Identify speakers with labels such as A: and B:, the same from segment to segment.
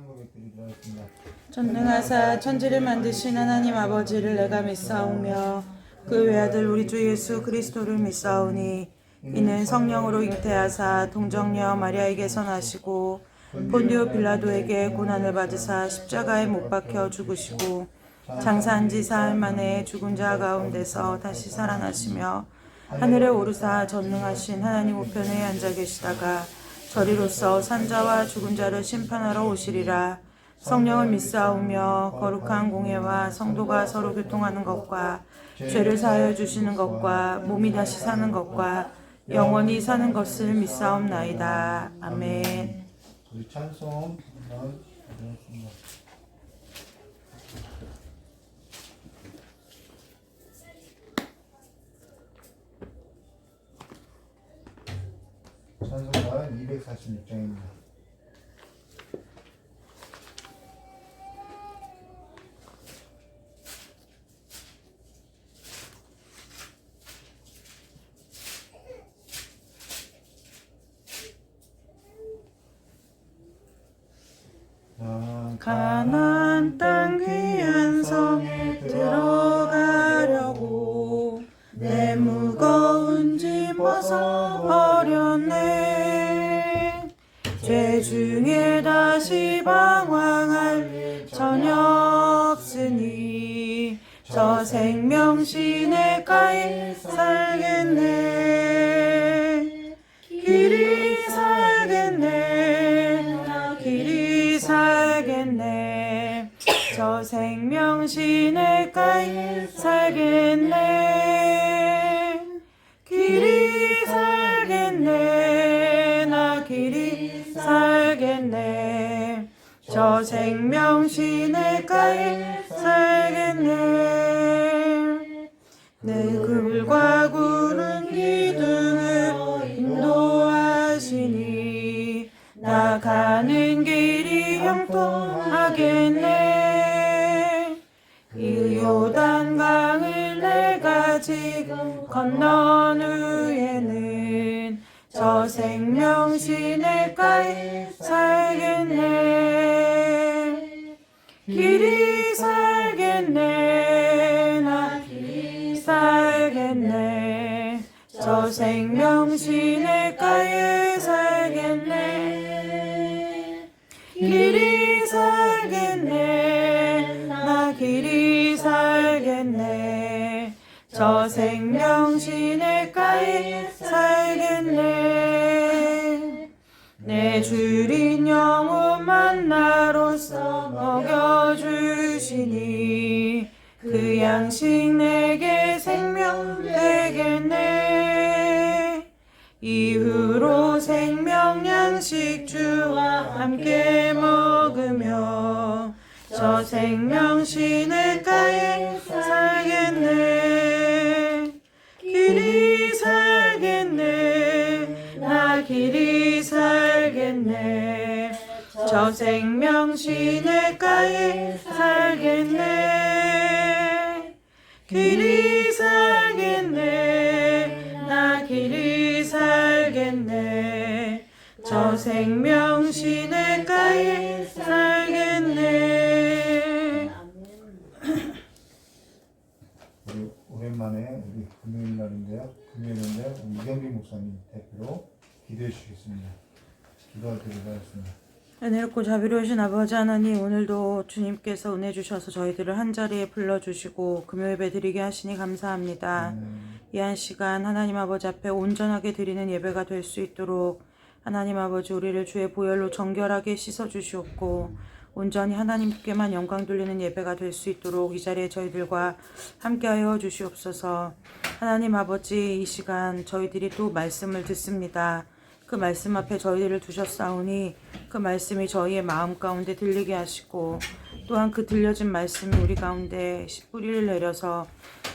A: 고백드리도록 하겠습니다.
B: 전능하사 천지를 만드신 하나님 아버지를 내가 믿사오며 그 외아들 우리 주 예수 그리스도를 믿사오니 이는 성령으로 잉태하사 동정녀 마리아에게서 나시고 본디오 빌라도에게 고난을 받으사 십자가에 못 박혀 죽으시고 장사한 지 사흘 만에 죽은 자 가운데서 다시 살아나시며 하늘에 오르사 전능하신 하나님 우편에 앉아 계시다가 저리로서 산자와 죽은 자를 심판하러 오시리라. 성령을 믿사오며 거룩한 공예와 성도가 서로 교통하는 것과 죄를 사하여 주시는 것과 몸이 다시 사는 것과 영원히 사는 것을 믿사옵나이다. 아멘.
A: 우리 찬송 한번 드리겠습니다. 찬송가 246장입니다.
B: 가나안 땅 귀한 성에 들어가려고 내 무거운 짐 벗어버렸네. 죄 중에 다시 방황할 전혀 없으니 저 생명 시냇가에 살겠네. 길이 살겠네. 나 길이 살겠네. 저 생명 시냇가에 살겠네. 길이 살겠네. 나 길이 살겠네. 저 생명 시냇가에 살겠네. 늙음과 구름 기둥을 인도하시니 나가는 길이 형통하겠네. 이 요단강을 내가 지금 건넌 후에는 저 생명 시냇가에 살겠네. 길이 살겠네. 나 길이 살겠네. 저 생명 시냇가에 살겠네. 길이 살겠네. 나 길이 살겠네. 저 생명 시냇가에 살겠네. 내 주린 영혼 만나로서 먹여주시니 그 양식 내게 생명 되겠네. 이후로 생명 양식 주와 함께 먹으며 저 생명 시냇가에 살겠네. 길이 살겠네. 나 길이 살겠네. 저 생명 시냇가에 살겠네. 길이 살겠네. 나 길이 살겠네. 저 생명 시냇가에 살겠네.
A: 우리 오랜만에 우리 금요일 날인데요. 금요일인데 이경비 목사님 대표로 기도해 주시겠습니다. 기도드리도록 하겠습니다.
B: 은혜롭고 자비로우신 아버지 하나님, 오늘도 주님께서 은혜 주셔서 저희들을 한자리에 불러주시고 금요예배 드리게 하시니 감사합니다. 이 한 시간 하나님 아버지 앞에 온전하게 드리는 예배가 될 수 있도록 하나님 아버지 우리를 주의 보혈로 정결하게 씻어주시옵고 온전히 하나님께만 영광 돌리는 예배가 될 수 있도록 이 자리에 저희들과 함께하여 주시옵소서. 하나님 아버지, 이 시간 저희들이 또 말씀을 듣습니다. 그 말씀 앞에 저희들을 두셨사오니 그 말씀이 저희의 마음 가운데 들리게 하시고 또한 그 들려진 말씀이 우리 가운데 씨 뿌리를 내려서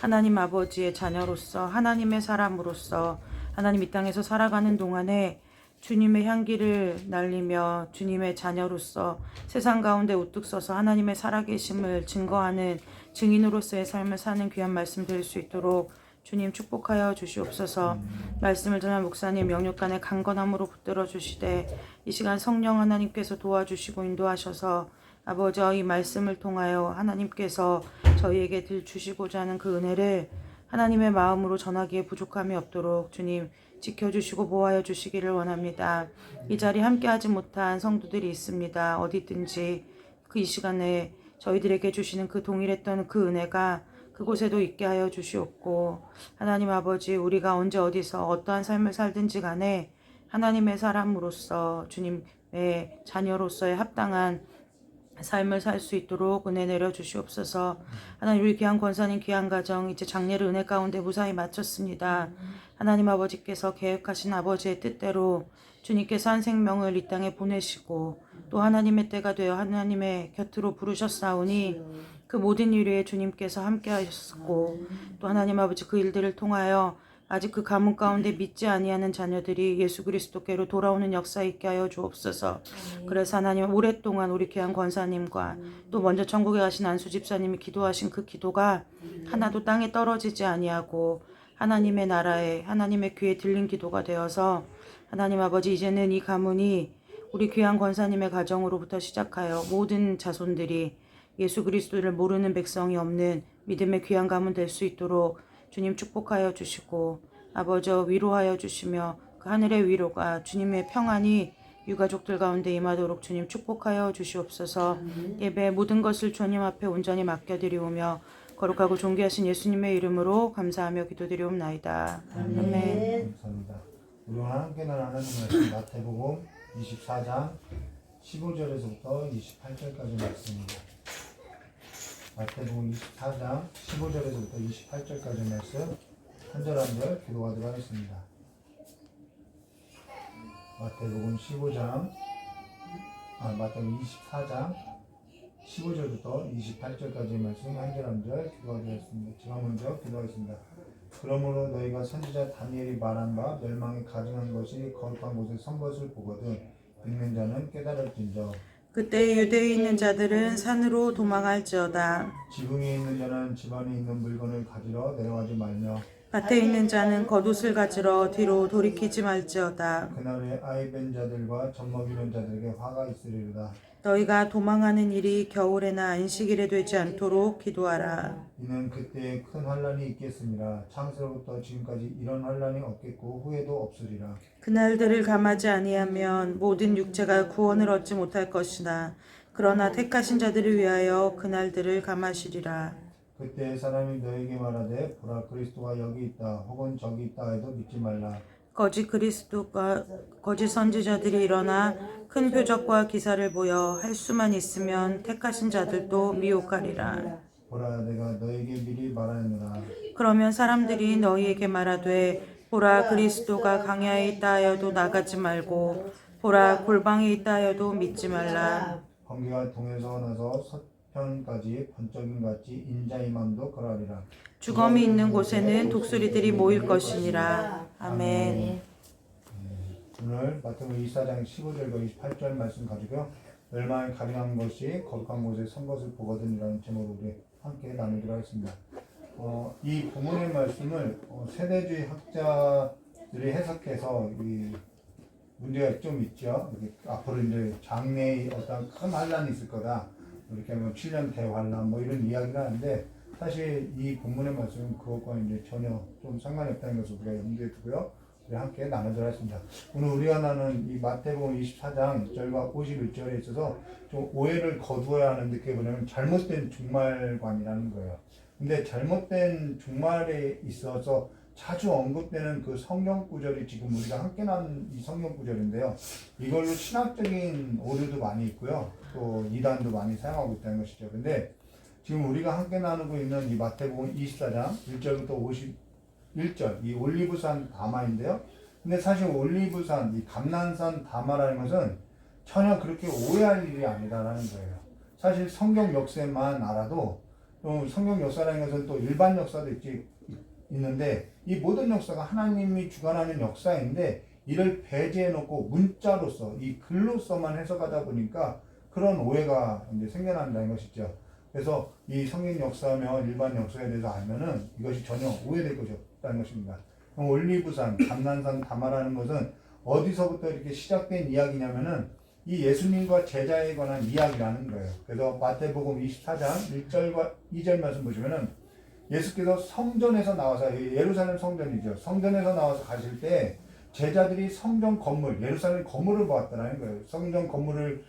B: 하나님 아버지의 자녀로서 하나님의 사람으로서 하나님 이 땅에서 살아가는 동안에 주님의 향기를 날리며 주님의 자녀로서 세상 가운데 우뚝 서서 하나님의 살아계심을 증거하는 증인으로서의 삶을 사는 귀한 말씀 될 수 있도록 주님 축복하여 주시옵소서. 말씀을 전한 목사님 영육간의 강건함으로 붙들어 주시되 이 시간 성령 하나님께서 도와주시고 인도하셔서 아버지와 이 말씀을 통하여 하나님께서 저희에게 주시고자 하는 그 은혜를 하나님의 마음으로 전하기에 부족함이 없도록 주님 지켜주시고 보호하여 주시기를 원합니다. 이 자리에 함께하지 못한 성도들이 있습니다. 어디든지 그 이 시간에 저희들에게 주시는 그 동일했던 그 은혜가 그곳에도 있게 하여 주시옵고 하나님 아버지 우리가 언제 어디서 어떠한 삶을 살든지 간에 하나님의 사람으로서 주님의 자녀로서의 합당한 삶을 살 수 있도록 은혜 내려 주시옵소서. 하나님 우리 귀한 권사님 귀한 가정 이제 장례를 은혜 가운데 무사히 마쳤습니다. 하나님 아버지께서 계획하신 아버지의 뜻대로 주님께서 한 생명을 이 땅에 보내시고 또 하나님의 때가 되어 하나님의 곁으로 부르셨사오니 그 모든 일에 주님께서 함께 하셨고 또 하나님 아버지 그 일들을 통하여 아직 그 가문 가운데 믿지 아니하는 자녀들이 예수 그리스도께로 돌아오는 역사 있게 하여 주옵소서. 그래서 하나님 오랫동안 우리 귀한 권사님과 또 먼저 천국에 가신 안수 집사님이 기도하신 그 기도가 하나도 땅에 떨어지지 아니하고 하나님의 나라에 하나님의 귀에 들린 기도가 되어서 하나님 아버지 이제는 이 가문이 우리 귀한 권사님의 가정으로부터 시작하여 모든 자손들이 예수 그리스도를 모르는 백성이 없는 믿음의 귀한 가문 될 수 있도록 주님 축복하여 주시고 아버지 위로하여 주시며 그 하늘의 위로가 주님의 평안이 유가족들 가운데 임하도록 주님 축복하여 주시옵소서. 예배 모든 것을 주님 앞에 온전히 맡겨드리오며 거룩하고 존귀하신 예수님의 이름으로 감사하며 기도드리옵나이다. 아멘.
A: 감사합니다. 우리와 함께 나누는 말씀 마태복음 24장 15절에서부터 28절까지 말씀입니다. 마태복음 24장 15절에서부터 28절까지 말씀 한 절 한 절 기도하도록 하겠습니다. 마태복음 24장 15절부터 28절까지 말씀 한 절 한 절 기도하도록 하겠습니다. 제가 먼저 기도하겠습니다. 그러므로 너희가 선지자 다니엘이 말한 바 멸망에 가증한 것이 거룩한 곳에 선 것을 보거든 읽는 자는 깨달을진저.
B: 그때 유대에 있는 자들은 산으로 도망할지어다.
A: 지붕에 있는 자는 집 안에 있는 물건을 가지러 내려가지 말며
B: 밭에 있는 자는 겉옷을 가지러 뒤로 돌이키지 말지어다.
A: 그날에 아이벤 자들과 젖먹이는 자들에게 화가 있으리로다.
B: 너희가 도망하는 일이 겨울에나 안식일에 되지 않도록 기도하라.
A: 이는 그때에 큰 환란이 있겠습니다. 창세로부터 지금까지 이런 환란이 없겠고 후에도 없으리라.
B: 그날들을 감하지 아니하면 모든 육체가 구원을 얻지 못할 것이나 그러나 택하신 자들을 위하여 그날들을 감하시리라.
A: 그때 사람이 너에게 말하되 보라 그리스도가 여기 있다 혹은 저기 있다 해도 믿지 말라.
B: 거짓 그리스도가 거짓 선지자들이 일어나 큰 표적과 기사를 보여 할 수만 있으면 택하신 자들도 미혹하리라.
A: 보라 내가 너에게 미리 말하느니라.
B: 그러면 사람들이 너희에게 말하되 보라 그리스도가 광야에 있다 하여도 나가지 말고 보라 골방에 있다 하여도 믿지 말라.
A: 번개가 동에서 나서 서편까지 번쩍임 같이 인자의 마음도 그러하리라.
B: 주검이 있는 곳에는 독수리들이 모일 것이니라. 아멘.
A: 오늘 마태복음 24장 15절과 28절 말씀 가지고요. 멸망에 가증한 것이 거룩한 곳에 선 것을 보거든이라는 제목으로 우리 함께 나누기로 하겠습니다. 이 본문의 말씀을 세대주의 학자들이 해석해서 이 문제가 좀 있죠. 앞으로 이제 장래에 어떤 큰 환란이 있을 거다. 이렇게 하면 7년 대환란 뭐 이런 이야기를 하는데 사실 이 본문의 말씀은 그것과 이제 전혀 좀 상관이 없다는 것을 우리가 염두에 두고요. 우리 함께 나누도록 하겠습니다. 오늘 우리가 나눈 이 마태복음 24장 1절과 51절에 있어서 좀 오해를 거두어야 하는 게 뭐냐면 잘못된 종말관이라는 거예요. 근데 잘못된 종말에 있어서 자주 언급되는 그 성경 구절이 지금 우리가 함께 나눈 이 성경 구절인데요. 이걸로 신학적인 오류도 많이 있고요. 또 이단도 많이 사용하고 있다는 것이죠. 근데 지금 우리가 함께 나누고 있는 이 마태복음 24장 1절부터 51절 이 올리브산 다마인데요. 근데 사실 올리브산 이 감난산 다마라는 것은 전혀 그렇게 오해할 일이 아니다라는 거예요. 사실 성경 역사만 알아도 또 성경 역사라는 것은 또 일반 역사도 있는데 이 모든 역사가 하나님이 주관하는 역사인데 이를 배제해놓고 문자로서 이 글로서만 해석하다 보니까 그런 오해가 이제 생겨난다는 것이죠. 그래서 이 성경 역사며 일반 역사에 대해서 알면은 이것이 전혀 오해될 것이 있다는 것입니다. 그럼 올리브산, 감난산, 다마라는 것은 어디서부터 이렇게 시작된 이야기냐면은 이 예수님과 제자에 관한 이야기라는 거예요. 그래서 마태복음 24장 1절과 2절 말씀 보시면은 예수께서 성전에서 나와서, 예루살렘 성전이죠. 성전에서 나와서 가실 때 제자들이 성전 건물, 예루살렘 건물을 보았다는 거예요. 성전 건물을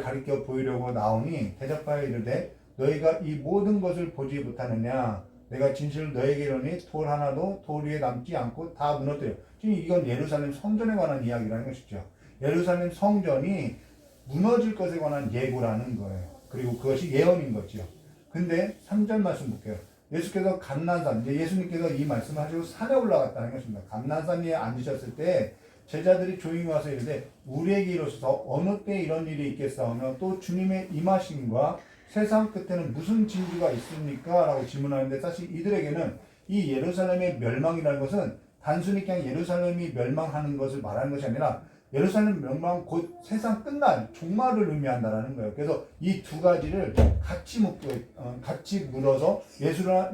A: 가리켜 보이려고 나오니 대답하여 이르되 너희가 이 모든 것을 보지 못하느냐? 내가 진실로 너에게 이르노니 돌 하나도 돌 위에 남지 않고 다 무너뜨려. 지금 이건 예루살렘 성전에 관한 이야기라는 것이죠. 예루살렘 성전이 무너질 것에 관한 예고라는 거예요. 그리고 그것이 예언인 거죠. 근데 3절 말씀 볼게요. 예수께서 감난산, 이제 예수님께서 이 말씀을 하시고 산에 올라갔다는 것입니다. 감난산 위에 앉으셨을 때 제자들이 조용히 와서 이르되 우리에게 이르소서 어느 때 이런 일이 있겠사오며 또 주님의 임하심과 세상 끝에는 무슨 징조가 있습니까? 라고 질문하는데 사실 이들에게는 이 예루살렘의 멸망이라는 것은 단순히 그냥 예루살렘이 멸망하는 것을 말하는 것이 아니라 예루살렘 멸망 곧 세상 끝날 종말을 의미한다라는 거예요. 그래서 이 두 가지를 같이 물어서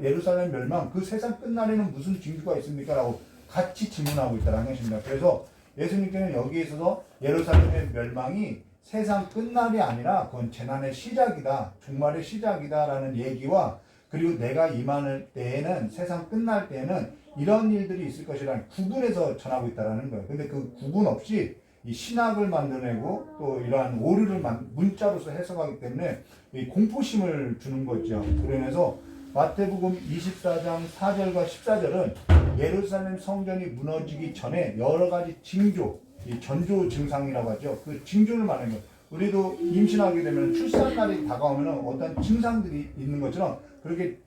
A: 예루살렘 멸망 그 세상 끝날에는 무슨 징조가 있습니까? 라고 같이 질문하고 있다는 것입니다. 그래서 예수님께서는 여기에 있어서 예루살렘의 멸망이 세상 끝날이 아니라 그건 재난의 시작이다, 종말의 시작이다라는 얘기와 그리고 내가 임할 때에는 세상 끝날 때에는 이런 일들이 있을 것이라는 구분해서 전하고 있다는 거예요. 근데 그 구분 없이 이 신학을 만들어내고 또 이러한 오류를 문자로서 해석하기 때문에 이 공포심을 주는 거죠. 그러면서 마태복음 24장 4절과 14절은 예루살렘 성전이 무너지기 전에 여러 가지 징조, 이 전조 증상이라고 하죠. 그 징조를 말하는 거예요. 우리도 임신하게 되면 출산날이 다가오면 어떤 증상들이 있는 것처럼 그렇게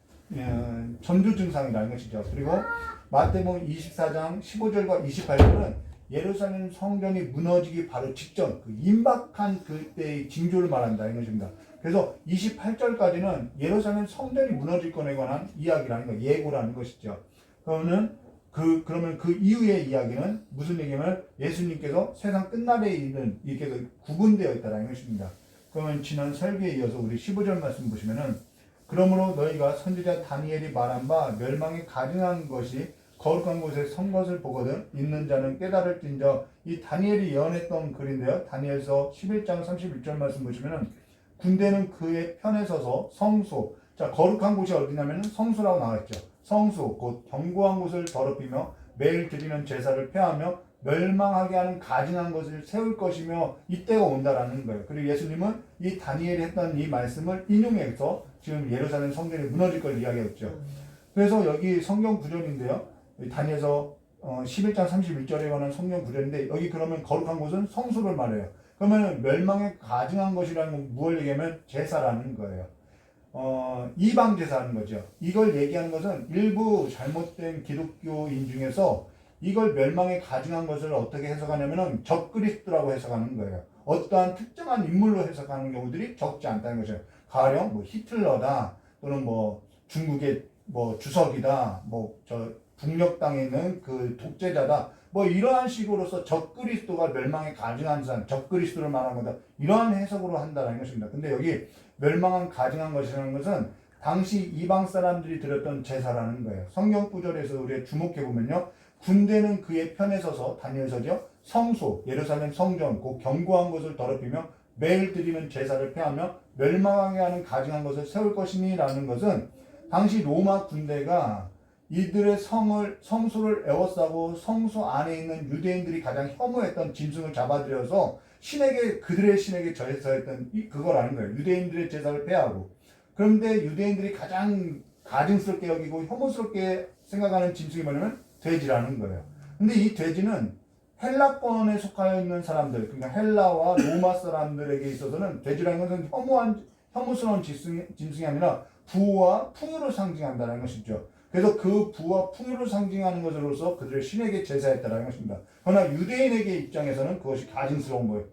A: 전조 증상이라는 것이죠. 그리고 마태복음 24장 15절과 28절은 예루살렘 성전이 무너지기 바로 직전 그 임박한 그때의 징조를 말한다는 것입니다. 그래서 28절까지는 예루살렘 성전이 무너질 것에 관한 이야기라는 거, 예고라는 것이죠. 그러면 그 이후의 이야기는 무슨 얘기냐면 예수님께서 세상 끝날에 있는 이렇게 구분되어 있다는 것입니다. 그러면 지난 설교에 이어서 우리 15절 말씀 보시면은 그러므로 너희가 선지자 다니엘이 말한 바 멸망에 가증한 것이 거룩한 곳에 선 것을 보거든 있는 자는 깨달을진저. 이 다니엘이 예언했던 글인데요. 다니엘서 11장 31절 말씀 보시면은 군대는 그의 편에 서서 성소, 자 거룩한 곳이 어디냐면 성소라고 나와있죠. 성소 곧 견고한 곳을 더럽히며 매일 드리는 제사를 폐하며 멸망하게 하는 가증한 것을 세울 것이며 이때가 온다라는 거예요. 그리고 예수님은 이 다니엘이 했던 이 말씀을 인용해서 지금 예루살렘 성전이 무너질 걸 이야기했죠. 그래서 여기 성경 구절인데요. 다니엘서 11장 31절에 관한 성경 구절인데 여기 그러면 거룩한 곳은 성소를 말해요. 그러면 멸망에 가증한 것이라는 건 무엇을 얘기하면 제사라는 거예요. 이방 제사라는 거죠. 이걸 얘기하는 것은 일부 잘못된 기독교인 중에서 이걸 멸망에 가증한 것을 어떻게 해석하냐면은 적그리스도라고 해석하는 거예요. 어떠한 특정한 인물로 해석하는 경우들이 적지 않다는 거죠. 가령 뭐 히틀러다 또는 뭐 중국의 뭐 주석이다 뭐 북녘 땅에 있는 그 독재자다 뭐 이러한 식으로서 적그리스도가 멸망에 가증한 사람, 적그리스도를 말하는 거다 이러한 해석으로 한다는 것입니다. 근데 여기 멸망한 가증한 것이라는 것은 당시 이방 사람들이 드렸던 제사라는 거예요. 성경 구절에서 우리가 주목해 보면요, 군대는 그의 편에 서서 다니엘서죠. 성소, 예루살렘 성전, 그 견고한 것을 더럽히며 매일 드리는 제사를 폐하며 멸망하게 하는 가증한 것을 세울 것이니라는 것은 당시 로마 군대가 이들의 성소를 에워싸고 성소 안에 있는 유대인들이 가장 혐오했던 짐승을 잡아들여서 그들의 신에게 제사했던 그거라는 거예요. 유대인들의 제사를 폐하고. 그런데 유대인들이 가장 가증스럽게 여기고 혐오스럽게 생각하는 짐승이 뭐냐면 돼지라는 거예요. 근데 이 돼지는 헬라권에 속하여 있는 사람들, 그러니까 헬라와 로마 사람들에게 있어서는 돼지라는 것은 혐오스러운 짐승이 아니라 부와 풍요를 상징한다는 것이죠. 그래서 그 부와 풍요를 상징하는 것으로서 그들의 신에게 제사했다는 것입니다. 그러나 유대인에게 입장에서는 그것이 가증스러운 거예요.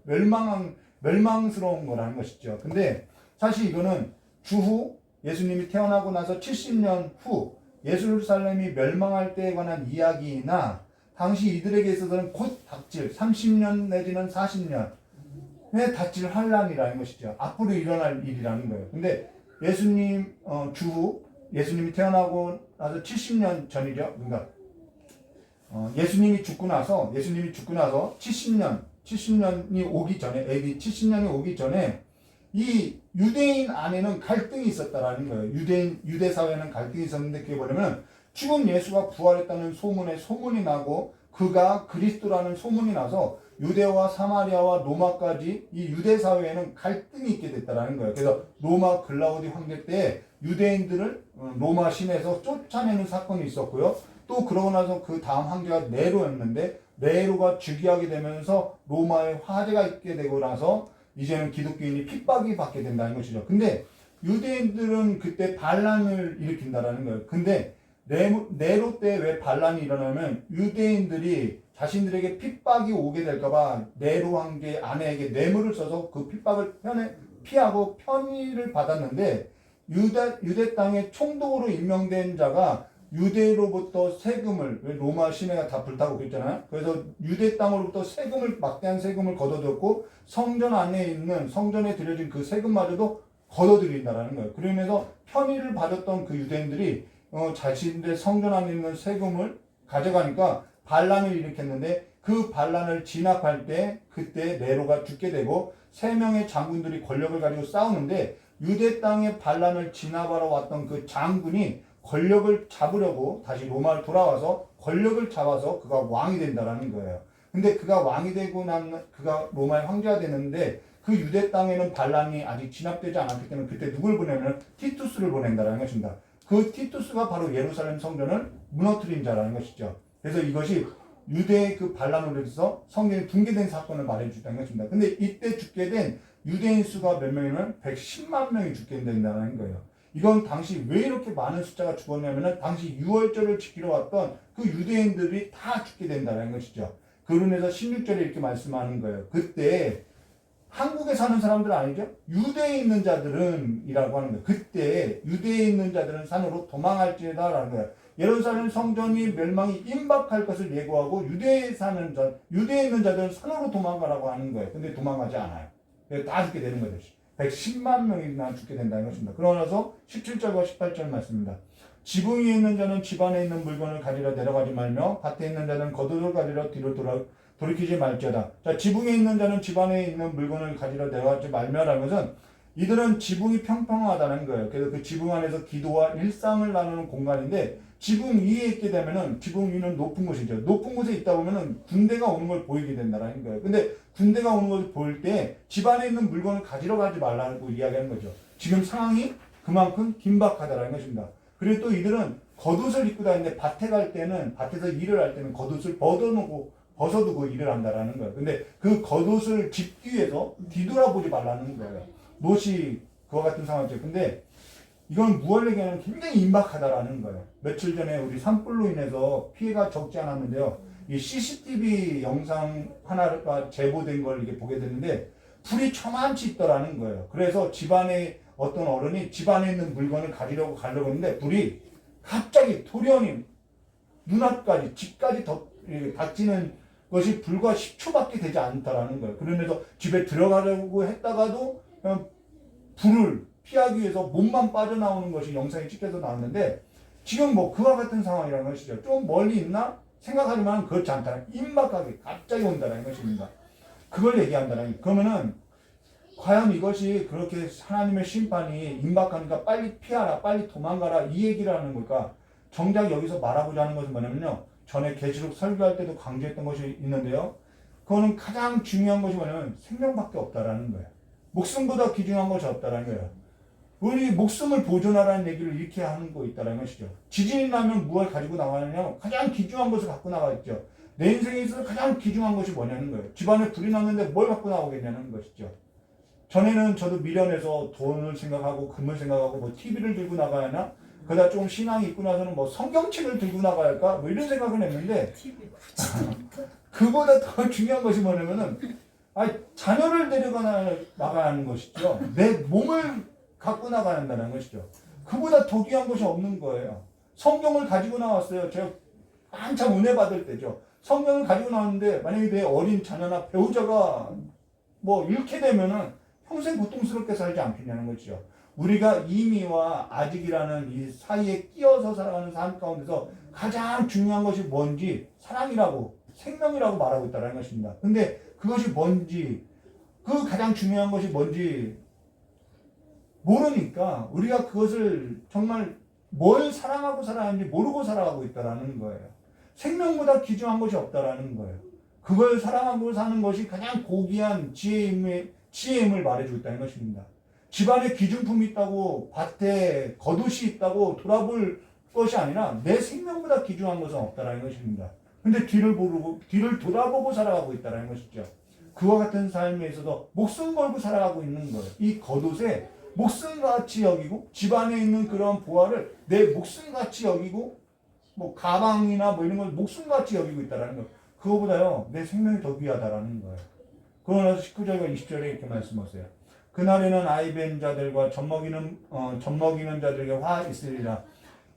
A: 멸망스러운 거라는 것이죠. 근데 사실 이거는 주후 예수님이 태어나고 나서 70년 후 예루살렘이 멸망할 때에 관한 이야기나 당시 이들에게 있어서는 곧 닥칠 30년 내지는 40년에 닥칠 환란이라는 것이죠. 앞으로 일어날 일이라는 거예요. 근데 예수님 주후 예수님이 태어나고 나서 70년 전이죠. 그러니까 예수님이 죽고 나서 70년이 오기 전에 AD 70년이 오기 전에 이 유대인 안에는 갈등이 있었다라는 거예요. 유대 사회에는 갈등이 있었는데 그게 뭐냐면 죽은 예수가 부활했다는 소문이 나고 그가 그리스도라는 소문이 나서 유대와 사마리아와 로마까지 이 유대 사회에는 갈등이 있게 됐다라는 거예요. 그래서 로마 글라우디 황제 때 유대인들을 로마 시내에서 쫓아내는 사건이 있었고요. 또 그러고 나서 그 다음 황제가 네로였는데 네로가 즉위하게 되면서 로마에 화재가 있게 되고 나서 이제는 기독교인이 핍박이 받게 된다는 것이죠. 근데 유대인들은 그때 반란을 일으킨다라는 거예요. 근데 네로 때 왜 반란이 일어나면 유대인들이 자신들에게 핍박이 오게 될까봐 네로 황제 아내에게 뇌물을 써서 그 핍박을 피하고 편의를 받았는데 유대 땅의 총독으로 임명된 자가 유대로부터 세금을, 로마 시내가 다 불타고 그랬잖아요. 그래서 유대 땅으로부터 막대한 세금을 걷어들였고 성전 안에 있는 성전에 들여진 그 세금마저도 걷어들인다라는 거예요. 그러면서 편의를 받았던 그 유대인들이 자신들 성전 안에 있는 세금을 가져가니까 반란을 일으켰는데 그 반란을 진압할 때 그때 네로가 죽게 되고 3명의 장군들이 권력을 가지고 싸우는데 유대 땅의 반란을 진압하러 왔던 그 장군이 권력을 잡으려고 다시 로마를 돌아와서 권력을 잡아서 그가 왕이 된다라는 거예요. 근데 그가 왕이 되고 그가 로마의 황제가 되는데 그 유대 땅에는 반란이 아직 진압되지 않았기 때문에 그때 누굴 보내면 티투스를 보낸다라는 것입니다. 그 티투스가 바로 예루살렘 성전을 무너뜨린 자라는 것이죠. 그래서 이것이 유대의 그 반란으로 해서 성전이 붕괴된 사건을 말해주다는 것입니다. 근데 이때 죽게 된 유대인 수가 몇 명이면 110만 명이 죽게 된다는 거예요. 이건 당시 왜 이렇게 많은 숫자가 죽었냐면은 당시 유월절을 지키러 왔던 그 유대인들이 다 죽게 된다는 것이죠. 그러면서 16절에 이렇게 말씀하는 거예요. 그때 한국에 사는 사람들 아니죠? 유대에 있는 자들은 이라고 하는 거예요. 그때 유대에 있는 자들은 산으로 도망할지다 라는 거예요. 예루살렘 성전이 멸망이 임박할 것을 예고하고 유대에 있는 자들은 산으로 도망가라고 하는 거예요. 근데 도망가지 않아요. 다 죽게 되는 거죠. 110만 명이나 죽게 된다는 것입니다. 그러고 나서 17절과 18절 말씀입니다. 지붕 위에 있는 자는 집 안에 있는 물건을 가지러 내려가지 말며 밭에 있는 자는 겉옷을 가지러 뒤로 돌이키지 말지어다. 자, 지붕에 있는 자는 집 안에 있는 물건을 가지러 내려가지 말며라는 것은 이들은 지붕이 평평하다는 거예요. 그래서 그 지붕 안에서 기도와 일상을 나누는 공간인데 지붕 위에 있게 되면은 지붕 위는 높은 곳이죠. 높은 곳에 있다 보면은 군대가 오는 걸 보이게 된다는 거예요. 근데 군대가 오는 것을 보일 때 집 안에 있는 물건을 가지러 가지 말라고 이야기하는 거죠. 지금 상황이 그만큼 긴박하다는 것입니다. 그리고 또 이들은 겉옷을 입고 다니는데 밭에 갈 때는 밭에서 일을 할 때는 겉옷을 벗어두고 일을 한다라는 거예요. 근데 그 겉옷을 짚기 위해서 뒤돌아보지 말라는 거예요. 못이 그와 같은 상황이죠. 근데 이건 무엇을 얘기하면 굉장히 임박하다라는 거예요. 며칠 전에 우리 산불로 인해서 피해가 적지 않았는데요. 이 CCTV 영상 하나가 제보된 걸 이렇게 보게 됐는데 불이 처만치 있더라는 거예요. 그래서 집안에 어떤 어른이 집안에 있는 물건을 가려고 했는데 불이 갑자기 돌연히 눈앞까지 집까지 닥치는 것이 불과 10초밖에 되지 않다라는 거예요. 그러면서 집에 들어가려고 했다가도 그냥 불을 피하기 위해서 몸만 빠져나오는 것이 영상에 찍혀서 나왔는데 지금 뭐 그와 같은 상황이라는 것이죠. 좀 멀리 있나 생각하지만 그렇지 않다는 임박하게 갑자기 온다는 것입니다. 그걸 얘기한다는. 그러면은 과연 이것이 그렇게 하나님의 심판이 임박하니까 빨리 피하라, 빨리 도망가라 이 얘기를 하는 걸까? 정작 여기서 말하고자 하는 것은 뭐냐면요. 전에 계시록 설교할 때도 강조했던 것이 있는데요. 그거는 가장 중요한 것이 뭐냐면 생명밖에 없다라는 거예요. 목숨보다 귀중한 것이 없다라는 거예요. 우리 목숨을 보존하라는 얘기를 이렇게 하는 거 있다라는 것이죠. 지진이 나면 무엇을 가지고 나가느냐? 가장 귀중한 것을 갖고 나가겠죠. 내 인생에 있어서 가장 귀중한 것이 뭐냐는 거예요. 집안에 불이 났는데 뭘 갖고 나오겠냐는 것이죠. 전에는 저도 미련해서 돈을 생각하고 금을 생각하고 뭐 TV를 들고 나가야 하나? 그러다 좀 신앙이 있고 나서는 뭐 성경책을 들고 나가야 할까? 뭐 이런 생각을 했는데 그보다 더 중요한 것이 뭐냐면은 자녀를 나가야 하는 것이죠. 내 몸을 갖고 나가야 한다는 것이죠. 그보다 더 귀한 것이 없는 거예요. 성경을 가지고 나왔어요. 제가 한참 은혜 받을 때죠. 성경을 가지고 나왔는데 만약에 내 어린 자녀나 배우자가 뭐 잃게 되면은 평생 고통스럽게 살지 않겠냐는 거죠. 우리가 이미와 아직이라는 이 사이에 끼어서 살아가는 삶 가운데서 가장 중요한 것이 뭔지 사랑이라고 생명이라고 말하고 있다는 것입니다. 근데 그것이 뭔지 그 가장 중요한 것이 뭔지 모르니까 우리가 그것을 정말 뭘 사랑하고 살아가는지 모르고 살아가고 있다는 거예요. 생명보다 귀중한 것이 없다라는 거예요. 그걸 사랑하고 사는 것이 가장 고귀한 지혜임을 말해주고 있다는 것입니다. 집안에 귀중품이 있다고 밭에 겉옷이 있다고 돌아볼 것이 아니라 내 생명보다 귀중한 것은 없다라는 것입니다. 근데 뒤를 돌아보고 살아가고 있다는 것이죠. 그와 같은 삶에 있어서 목숨 걸고 살아가고 있는 거예요. 이 겉옷에 목숨같이 여기고 집안에 있는 그런 보화를 내 목숨같이 여기고 뭐 가방이나 뭐 이런 걸 목숨같이 여기고 있다는 거예요. 그거보다요 내 생명이 더 귀하다라는 거예요. 그러나서 19절과 20절에 이렇게 말씀하세요. 그날에는 아이벤 자들과 젖먹이는 자들에게 화 있으리라.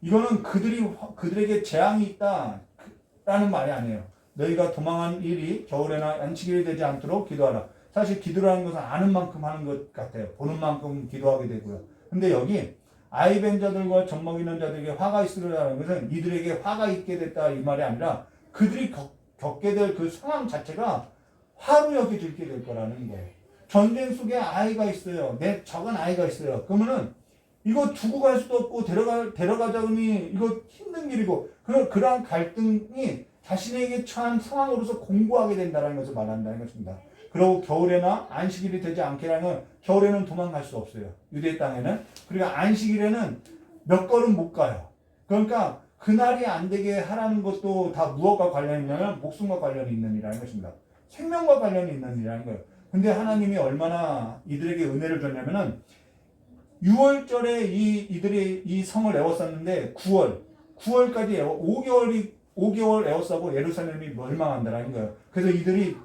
A: 이거는 그들에게 재앙이 있다라는 말이 아니에요. 너희가 도망한 일이 겨울에나 안식일이 되지 않도록 기도하라. 사실 기도라는 것은 아는 만큼 하는 것 같아요. 보는 만큼 기도하게 되고요. 근데 여기 아이벤 자들과 젖먹이는 자들에게 화가 있으리라는 것은 이들에게 화가 있게 됐다 이 말이 아니라 그들이 겪게 될 그 상황 자체가 화로 여겨지게 될 거라는 거예요. 전쟁 속에 아이가 있어요. 내 작은 아이가 있어요. 그러면은 이거 두고 갈 수도 없고 데려가자니 이거 힘든 일이고 그러한 갈등이 자신에게 처한 상황으로서 공고하게 된다는 것을 말한다는 것입니다. 그리고 겨울에나 안식일이 되지 않게라는 겨울에는 도망갈 수 없어요. 유대 땅에는. 그리고 안식일에는 몇 걸음 못 가요. 그러니까 그날이 안 되게 하라는 것도 다 무엇과 관련이 있냐면 목숨과 관련이 있는 일이라는 것입니다. 생명과 관련이 있는 일이라는 거예요. 근데 하나님이 얼마나 이들에게 은혜를 줬냐면은 6월절에 이들이 이 성을 에워쌌는데 9월까지 5개월 에워싸고 예루살렘이 멸망한다라는 거예요. 그래서 이들이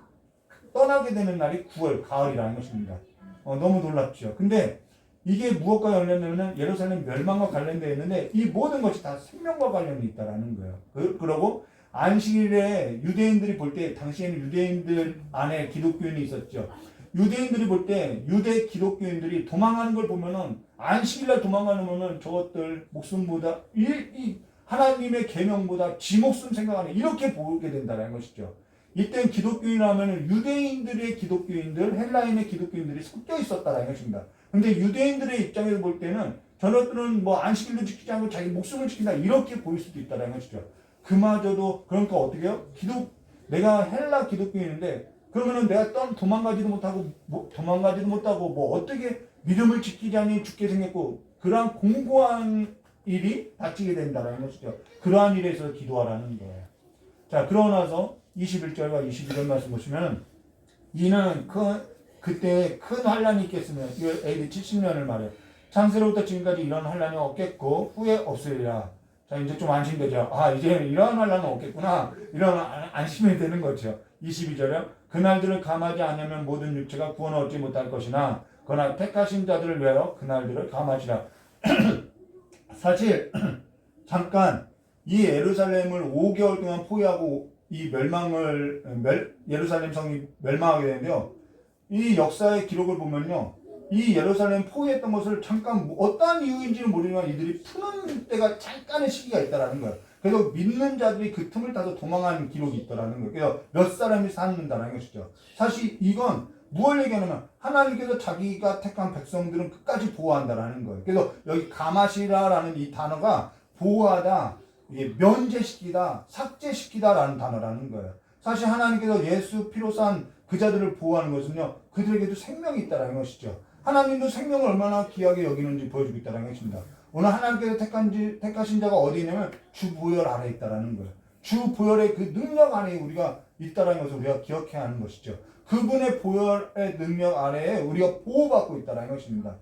A: 떠나게 되는 날이 9월, 가을이라는 것입니다. 너무 놀랍죠. 근데 이게 무엇과 관련되면 예루살렘 멸망과 관련되어 있는데 이 모든 것이 다 생명과 관련이 있다라는 거예요. 그러고 안식일에 유대인들이 볼 때 당시에는 유대인들 안에 기독교인이 있었죠. 유대인들이 볼 때 유대 기독교인들이 도망하는 걸 보면은 안식일날 도망가는 거는 저것들 목숨보다 이 하나님의 계명보다 지 목숨 생각하는 이렇게 보게 된다는 것이죠. 이때 기독교인이라면 유대인들의 기독교인들, 헬라인의 기독교인들이 섞여 있었다는 것입니다. 근데 유대인들의 입장에서 볼 때는 저들은 뭐 안식일도 지키지 않고 자기 목숨을 지킨다 이렇게 보일 수도 있다는 것이죠. 그마저도 그러니까 어떻게 해요? 내가 헬라 기독교인인데 그러면은 내가 도망가지도 못하고 뭐 어떻게 믿음을 지키자니 죽게 생겼고 그러한 공고한 일이 닥치게 된다는 것이죠. 그러한 일에 있어서 기도하라는 거예요. 자, 그러고 나서 21절과 22절 말씀 보시면 이는 그때 큰 환란이 있겠으면 이 AD 70년을 말해요. 창세로부터 지금까지 이런 환란이 없겠고 후에 없으리라. 자, 이제 좀 안심되죠. 이제 이런 환란은 없겠구나. 이런 안심이 되는 거죠. 22절에 그날들을 감하지 않으면 모든 육체가 구원을 얻지 못할 것이나 그러나 택하신 자들을 위하여 그날들을 감하시라. 사실 잠깐 이 예루살렘을 5개월 동안 포위하고 이 예루살렘 성이 멸망하게 되는데요. 이 역사의 기록을 보면요. 이 예루살렘 포위했던 것을 잠깐 어떠한 이유인지는 모르지만 이들이 푸는 때가 잠깐의 시기가 있다라는 거예요. 그래서 믿는 자들이 그 틈을 타서 도망하는 기록이 있다라는 거예요. 그래서 몇 사람이 사는다는 것이죠. 사실 이건 무엇을 얘기하냐면 하나님께서 자기가 택한 백성들은 끝까지 보호한다라는 거예요. 그래서 여기 가마시라라는 이 단어가 보호하다, 면제시키다, 삭제시키다라는 단어라는 거예요. 사실 하나님께서 예수 피로 산 그 자들을 보호하는 것은요, 그들에게도 생명이 있다는 것이죠. 하나님도 생명을 얼마나 귀하게 여기는지 보여주고 있다는 것입니다. 오늘 하나님께서 택하신 자가 어디 있냐면 주 보혈 아래 있다는 거예요. 주 보혈의 그 능력 안에 우리가 있다는 것을 우리가 기억해야 하는 것이죠. 그분의 보혈의 능력 아래에 우리가 보호받고 있다는 것입니다.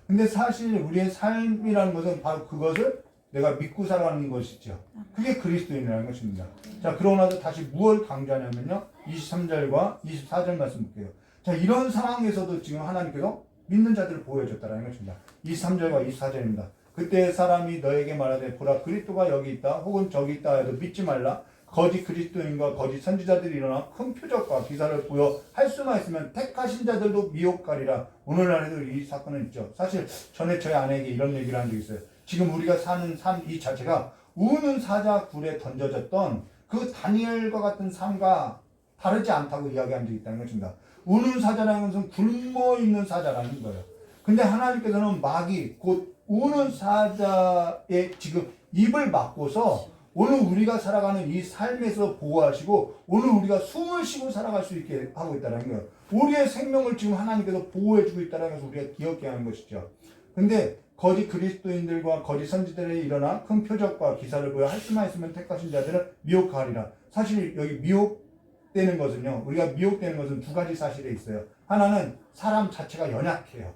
A: 근데 사실 우리의 삶이라는 것은 바로 그것을 내가 믿고 살아가는 것이죠. 그게 그리스도인이라는 것입니다. 자, 그러고 나서 다시 무엇을 강조하냐면요. 23절과 24절 말씀 볼게요. 자, 이런 상황에서도 지금 하나님께서 믿는 자들을 보호해줬다는 것입니다. 23절과 24절입니다. 그때 사람이 너에게 말하되 보라 그리스도가 여기 있다 혹은 저기 있다 해도 믿지 말라. 거짓 그리스도인과 거짓 선지자들이 일어나 큰 표적과 기사를 보여 할 수만 있으면 택하신 자들도 미혹하리라. 오늘날에도 이 사건은 있죠. 사실 전에 저희 아내에게 이런 얘기를 한 적이 있어요. 지금 우리가 사는 삶 이 자체가 우는 사자 굴에 던져졌던 그 다니엘과 같은 삶과 다르지 않다고 이야기한 적이 있다는 것입니다. 우는 사자라는 것은 굶어 있는 사자라는 거예요. 근데 하나님께서는 마귀 곧 우는 사자의 지금 입을 막고서 오늘 우리가 살아가는 이 삶에서 보호하시고 오늘 우리가 숨을 쉬고 살아갈 수 있게 하고 있다는 거예요. 우리의 생명을 지금 하나님께서 보호해주고 있다는 것을 우리가 기억해야 하는 것이죠. 근데 거짓 그리스도인들과 거짓 선지자들이 일어나 큰 표적과 기사를 보여 할 수만 있으면 택하신 자들은 미혹하리라. 사실 여기 미혹되는 것은요, 우리가 미혹되는 것은 두 가지 사실에 있어요. 하나는 사람 자체가 연약해요.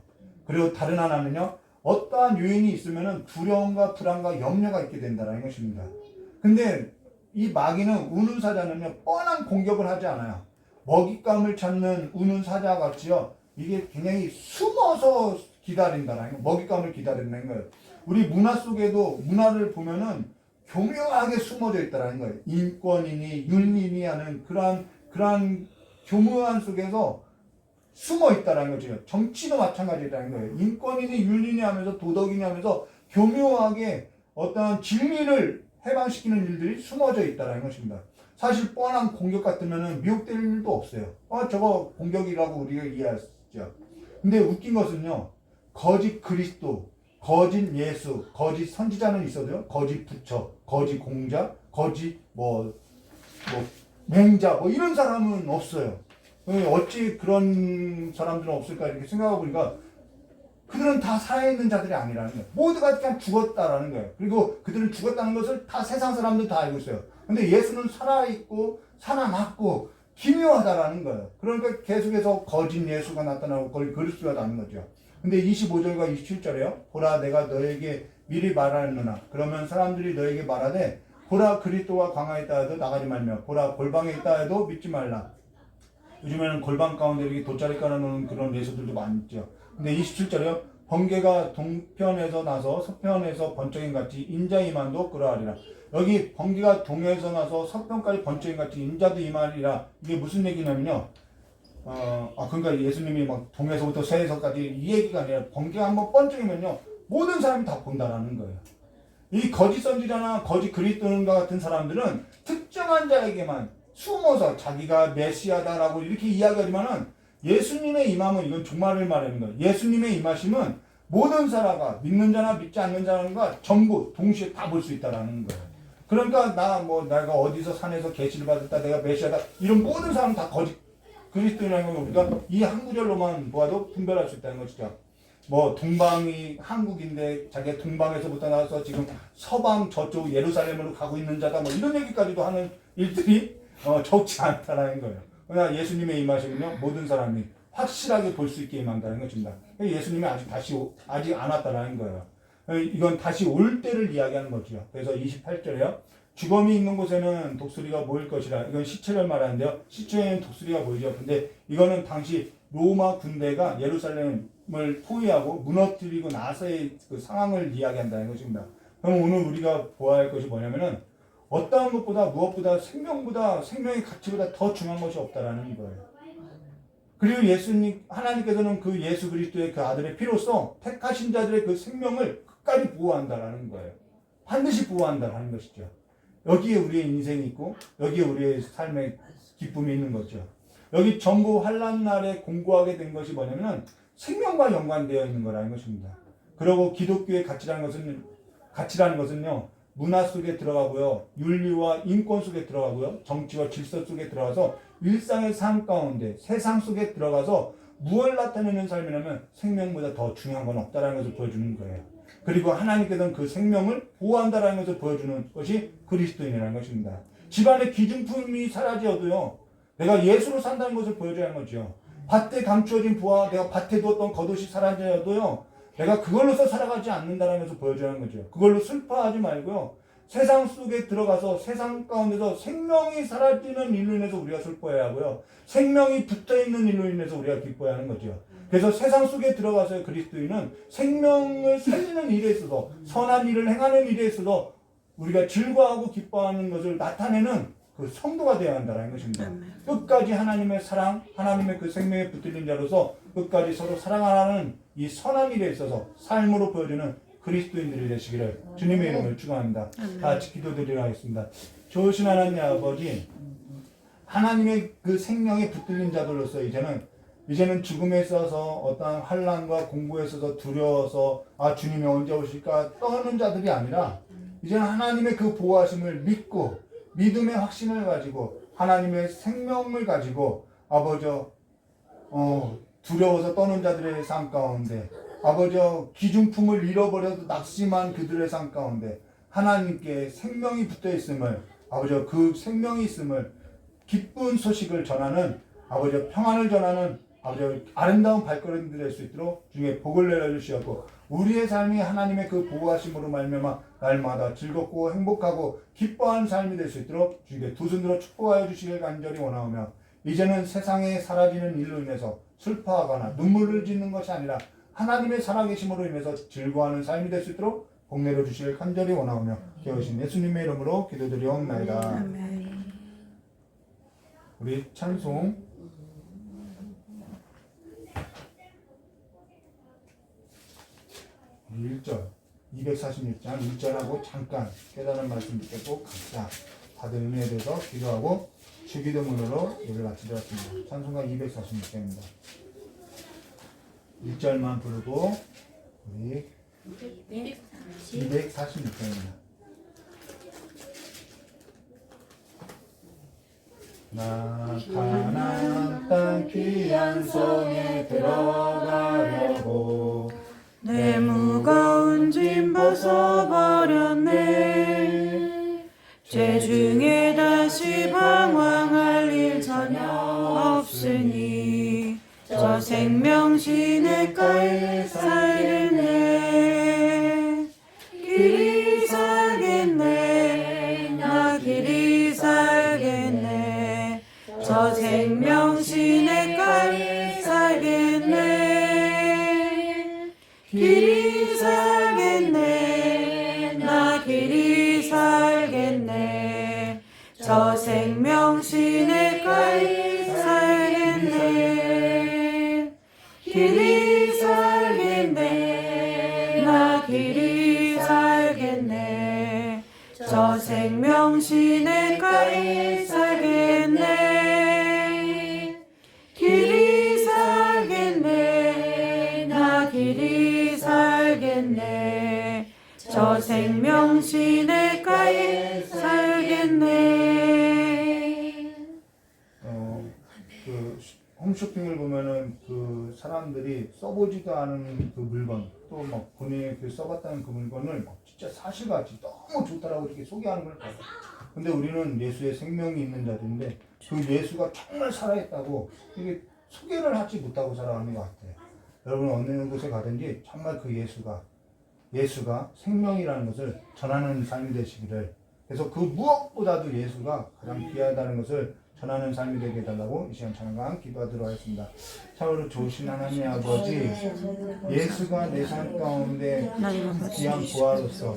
A: 그리고 다른 하나는요, 어떠한 요인이 있으면 두려움과 불안과 염려가 있게 된다는 것입니다. 근데 이 마귀는 우는 사자는요, 뻔한 공격을 하지 않아요. 먹잇감을 찾는 우는 사자 같이요, 이게 굉장히 숨어서 기다린다는 거예요. 먹잇감을 기다린다는 거예요. 우리 문화 속에도 문화를 보면은 교묘하게 숨어져 있다는 거예요. 인권이니 윤리니 하는 그러한 교묘한 속에서 숨어 있다는 거죠. 정치도 마찬가지라는 거예요. 인권이니 윤리니 하면서 도덕이니 하면서 교묘하게 어떤 진리를 해방시키는 일들이 숨어져 있다는 것입니다. 사실 뻔한 공격 같으면 미혹될 일도 없어요. 저거 공격이라고 우리가 이해하죠. 근데 웃긴 것은요, 거짓 그리스도, 거짓 예수, 거짓 선지자는 있어도요, 거짓 부처, 거짓 공자, 거짓 맹자 이런 사람은 없어요. 어찌 그런 사람들은 없을까 이렇게 생각해 보니까 그들은 다 살아있는 자들이 아니라는 거예요. 모두가 그냥 죽었다라는 거예요. 그리고 그들은 죽었다는 것을 다 세상 사람들 다 알고 있어요. 근데 예수는 살아있고 살아났고 기묘하다라는 거예요. 그러니까 계속해서 거짓 예수가 나타나고 거의 그리스도가 나는 거죠. 근데 25절과 27절에요. 보라 내가 너에게 미리 말하느나 그러면 사람들이 너에게 말하되 보라 그리스도가 광야에 있다 해도 나가지 말며 보라 골방에 있다 해도 믿지 말라. 요즘에는 골방 가운데 이렇게 돗자리 깔아놓은 그런 예수들도 많죠. 근데 27절에요. 번개가 동편에서 나서 서편에서 번쩍임 같이 인자 이만도 그러하리라. 여기 번개가 동에서 나서 서편까지 번쩍임 같이 인자도 이만이라. 이게 무슨 얘기냐면요. 그러니까 예수님이 막 동에서부터 서에서까지 이 얘기가 아니라 번개가 한번 번쩍이면요. 모든 사람이 다 본다라는 거예요. 이 거짓 선지자나 거짓 그리스도인과 같은 사람들은 특정한 자에게만 숨어서 자기가 메시아다라고 이렇게 이야기하지만은 예수님의 임함은 이건 종말을 말하는 거예요. 예수님의 임하심은 모든 사람과 믿는 자나 믿지 않는 자가 전부 동시에 다 볼 수 있다라는 거예요. 그러니까 내가 어디서 산에서 계시를 받았다, 내가 메시아다 이런 모든 사람 다 거짓 그리스도인이라는 걸 우리가 이 한 구절로만 보아도 분별할 수 있다는 것이죠. 동방이 한국인데 자기가 동방에서부터 나와서 지금 서방 저쪽 예루살렘으로 가고 있는 자다 이런 얘기까지도 하는 일들이 적지 않다라는 거예요. 그러나 예수님의 임하심은요, 모든 사람이 확실하게 볼 수 있게 임한다는 것입니다. 예수님이 아직 안 왔다라는 거예요. 이건 다시 올 때를 이야기하는 거죠. 그래서 28절에요. 주검이 있는 곳에는 독수리가 모일 것이라. 이건 시체를 말하는데요. 시체에는 독수리가 모이죠. 근데 이거는 당시 로마 군대가 예루살렘을 포위하고 무너뜨리고 나서의 그 상황을 이야기한다는 것입니다. 그럼 오늘 우리가 보아야 할 것이 뭐냐면은 어떠한 것보다 무엇보다 생명의 가치보다 더 중요한 것이 없다라는 거예요. 그리고 하나님께서는 그 예수 그리스도의 그 아들의 피로써 택하신 자들의 그 생명을 끝까지 보호한다라는 거예요. 반드시 보호한다라는 것이죠. 여기에 우리의 인생이 있고 여기에 우리의 삶의 기쁨이 있는 거죠. 여기 전부 환난 날에 공고하게 된 것이 뭐냐면 생명과 연관되어 있는 거라는 것입니다. 그리고 기독교의 가치라는 것은요. 문화 속에 들어가고요. 윤리와 인권 속에 들어가고요. 정치와 질서 속에 들어가서 일상의 삶 가운데 세상 속에 들어가서 무엇을 나타내는 삶이라면 생명보다 더 중요한 건 없다라는 것을 보여주는 거예요. 그리고 하나님께서는 그 생명을 보호한다라는 것을 보여주는 것이 그리스도인이라는 것입니다. 집안의 기준품이 사라져도요. 내가 예수로 산다는 것을 보여줘야 하는 거죠. 밭에 감추어진 부와 내가 밭에 두었던 겉옷이 사라져도요. 내가 그걸로서 살아가지 않는다는 것을 보여줘야 하는 거죠. 그걸로 슬퍼하지 말고요. 세상 속에 들어가서 세상 가운데서 생명이 사라지는 일로 인해서 우리가 슬퍼해야 하고요. 생명이 붙어있는 일로 인해서 우리가 기뻐해야 하는 거죠. 그래서 세상 속에 들어가서 그리스도인은 생명을 살리는 일에 있어서 선한 일을 행하는 일에 있어서 우리가 즐거워하고 기뻐하는 것을 나타내는 그 성도가 되어야 한다는 것입니다.
B: 아멘.
A: 끝까지 하나님의 사랑, 하나님의 그 생명에 붙들린 자로서 끝까지 서로 사랑하는 이 선한 일에 있어서 삶으로 보여주는 그리스도인들이 되시기를 주님의 이름을 축원합니다. 다 같이 기도드리려 하겠습니다. 좋으신 하나님 아버지, 하나님의 그 생명에 붙들린 자들로서 이제는 죽음에 있어서 어떠한 환난과 공고에 있어서 두려워서 주님이 언제 오실까 떠는 자들이 아니라 이제는 하나님의 그 보호하심을 믿고 믿음의 확신을 가지고 하나님의 생명을 가지고 아버지 두려워서 떠는 자들의 삶 가운데 아버지 기중품을 잃어버려도 낙심한 그들의 삶 가운데 하나님께 생명이 붙어 있음을 아버지 그 생명이 있음을 기쁜 소식을 전하는 아버지 평안을 전하는 아버지 아름다운 발걸음이 될 수 있도록 주님의 복을 내려주시옵고 우리의 삶이 하나님의 그 보호하심으로 말미암아 날마다 즐겁고 행복하고 기뻐하는 삶이 될 수 있도록 주님의 두 손으로 축복하여 주시길 간절히 원하오며 이제는 세상에 사라지는 일로 인해서 슬퍼하거나 눈물을 짓는 것이 아니라 하나님의 살아계심으로 인해서 즐거워하는 삶이 될 수 있도록 복 내려주시길 간절히 원하오며 깨우신 예수님의 이름으로 기도드리옵나이다.
B: 아멘.
A: 우리 찬송 1절 246장 1절하고 잠깐 깨달은 말씀 듣고 각자 다들 은혜에 대해서 기도하고 주기도문으로 예배를 마치도록 하겠습니다. 찬송가 246장입니다. 1절만 부르고 우리 246장입니다. 나 가나안 땅 귀한 성에 들어가려고
B: 내 무거운 짐 벗어버렸네. 죄 중에 다시 방황할 일 전혀 없으니 저 생명 시냇가에 살겠네. 길이 살겠네. 나 길이 살겠네. 저 생명 시냇가에 살겠네. 길이 살겠네. 나 길이 살겠네. 저 생명 시냇가에 살겠네. 길이 살겠네. 나 길이 살겠네. 저 생명 시냇가에 살겠네. 길이 살겠네. 나 길이 살겠네. 저 생명 시냇가에 살겠네.
A: 그 홈쇼핑을 보면은 그 사람들이 써보지도 않은 그 물건 또 막 본인이 그 써봤다는 그 물건을 막 진짜 사실같이 너무 좋다라고 이렇게 소개하는 걸 봐요. 근데 우리는 예수의 생명이 있는 자들인데 그 예수가 정말 살아있다고 이게 소개를 하지 못하고 살아가는 것 같아요. 여러분 어느 곳에 가든지 정말 그 예수가 생명이라는 것을 전하는 삶이 되시기를, 그래서 그 무엇보다도 예수가 가장 귀하다는 것을 전하는 삶이 되게 해달라고 이 시간 찬양과 기도하도록 하겠습니다. 참으로 좋으신 하나님의 아버지, 예수가 내 삶 가운데 귀한 부활로서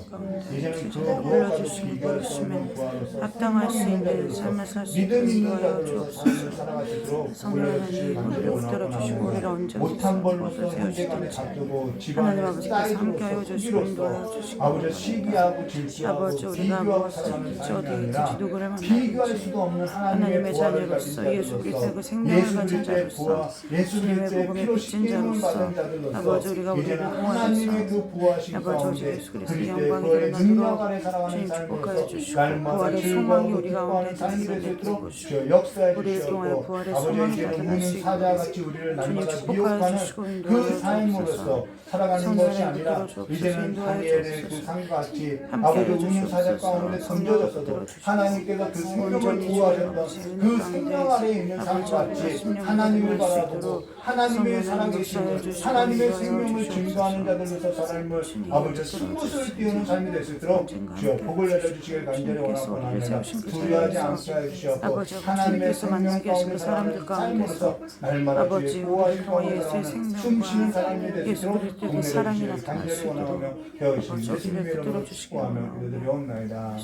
A: 이제는 그 무엇과도 비교할 수 없는 부활로서
B: 합당할 수 있는 삶을 살 수
A: 믿음
B: 있는
A: 있는
B: 거여
A: 자들로서
B: 주옵소서.
A: 삶을 살아가시도록
B: 성령님
A: 올려주실 간절히
B: 우리를 붙들어주시고 우리를
A: 원하오나니
B: 언제든지
A: 못한 벌로서
B: 세워주시옵소서.
A: 형제간에 다투고
B: 하나님
A: 집안에
B: 아버지께서 함께 하여
A: 사이드로서
B: 주시고 인도하여
A: 후기로서
B: 주시고
A: 아버지 시기하고 질투하고
B: 아버지 우리가
A: 비교하고
B: 무엇을
A: 살아가는
B: 믿지
A: 삶이
B: 어디에
A: 아니라
B: 있든지 누구를
A: 비교할
B: 만나든지
A: 수도 없는
B: 하나님의
A: 부활을 가진
B: 자녀로서 예수 그리스도의 그 생명을
A: 예수
B: 가진
A: 그리스도의 부활,
B: 자로서
A: 예수
B: 주님의
A: 그리스도의
B: 복음에
A: 피로
B: 빚진
A: 씻김을
B: 자로서
A: 받은 자들로서
B: 아버지 우리가 우리를
A: 이제는 하나님의 그
B: 보호하셔서
A: 부활하신
B: 아버지
A: 가운데
B: 예수 그리스도의
A: 그리스도의
B: 영광이
A: 부활의 능력
B: 드러나도록
A: 아래 살아가는
B: 주님 축복하여
A: 삶으로서
B: 주시고
A: 날마다
B: 부활의 소망이
A: 즐거워하고
B: 우리 가운데
A: 기뻐하는 삶이 될 수
B: 되게
A: 있도록
B: 해주시고
A: 주여 역사해
B: 우리를 통하여
A: 주시옵고
B: 부활의
A: 아버지
B: 소망이
A: 이제는
B: 나타날 수
A: 우는
B: 있도록
A: 사자같이 우리를
B: 주님
A: 날마다
B: 축복하여
A: 미혹하는
B: 주시고
A: 그
B: 인도하여
A: 삶으로서
B: 주옵소서.
A: 살아가는 것이 아니라
B: 주옵소서.
A: 이제는
B: 인도하여
A: 다니엘의 그
B: 주옵소서.
A: 상같이
B: 함께
A: 아버지
B: 하여
A: 우는 사자
B: 주옵소서.
A: 가운데
B: 성령을
A: 던져졌어도
B: 붙들어 주시옵소서.
A: 하나님께서 그 생명을
B: 온전히
A: 구하셨던
B: 주님
A: 그
B: 가운데
A: 생명 아래에 있는
B: 아버지
A: 삶같이
B: 우리가
A: 하나님을
B: 심령을
A: 바라보고 하나님의 살아계신 것, 하나님의 생명을
B: 주옵소서.
A: 증거하는 자들로서 삶을 아버지 승부수를 띄우는 삶이 될 수 있도록 주여 복을 내려주시길 간절히 원하고 합니다. 두려워하지 않게 해주시옵고
B: 아버지,
A: 하나님의
B: 주님께서
A: 생명
B: 만나게
A: 가운데
B: 하시는
A: 살아가는
B: 사람들 가운데서
A: 삶으로서 날마다
B: 아버지,
A: 주의 보호하실
B: 우리
A: 가운데
B: 예수의
A: 살아가는 숨쉬는 사람이 될 수
B: 예수
A: 있도록
B: 그리스도의
A: 복을
B: 사랑이
A: 내려주시길
B: 나타날 수
A: 간절히 원하며
B: 있도록
A: 배우신
B: 아버지,
A: 예수님의
B: 우리를
A: 이름으로
B: 붙들어
A: 축복하며
B: 주시기
A: 기도드리옵나이다.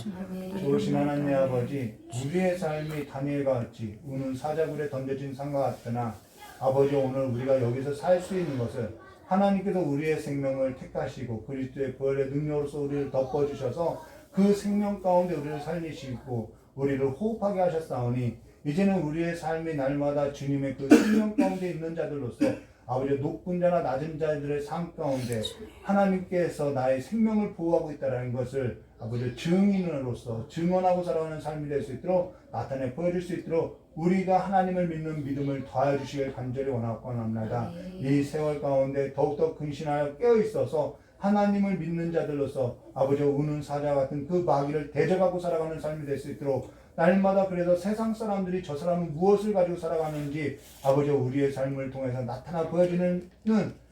A: 좋으신 하나님 아버지, 우리의 삶이 다니엘과 같이 우는 사자굴에 던져진 상과 같으나 아버지, 오늘 우리가 여기서 살 수 있는 것을 하나님께서 우리의 생명을 택하시고 그리스도의 부활의 능력으로서 우리를 덮어주셔서 그 생명 가운데 우리를 살리시고 우리를 호흡하게 하셨사오니 이제는 우리의 삶이 날마다 주님의 그 생명 가운데 있는 자들로서 아버지, 높은 자나 낮은 자들의 삶 가운데 하나님께서 나의 생명을 보호하고 있다는 것을 아버지 증인으로서 증언하고 살아가는 삶이 될 수 있도록 나타내 보여줄 수 있도록 우리가 하나님을 믿는 믿음을 더하여 주시길 간절히 원하고 합니다. 이 세월 가운데 더욱더 근신하여 깨어있어서 하나님을 믿는 자들로서 아버지 우는 사자 같은 그 마귀를 대적하고 살아가는 삶이 될 수 있도록 날마다 그래서 세상 사람들이 저 사람은 무엇을 가지고 살아가는지 아버지 우리의 삶을 통해서 나타나 보여주는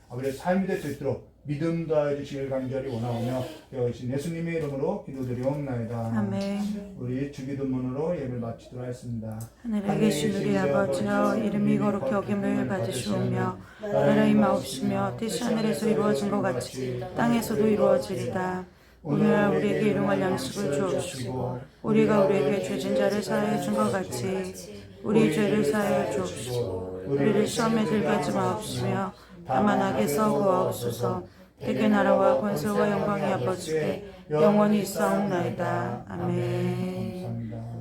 A: 아버지의 삶이 될 수 있도록 믿음 더하여 주시길 간절히 원하오며 여호신 예수님의 이름으로 기도드리옵나이다.
B: 아멘.
A: 우리 주기도문으로 예배를 마치도록 하겠습니다.
B: 하늘에 계신 우리 아버지여, 이름이 거룩히 여김을 받으시오며 나라의 마옵시며 뜻이 하늘에서 이루어진 것 같이 땅에서도 이루어지리다. 오늘날 우리에게 일용할 양식을 주옵시고 우리가 우리에게 죄진 자를 사하여 준 것 같이 우리 죄를 사하여 주옵시고 우리를 시험에 들게 하지 마옵시며 다만 악에서 구하옵소서. 대개 나라와 권세와 영광이 아버지께 영원히 있사옵나이다. 아멘.
A: 감사합니다.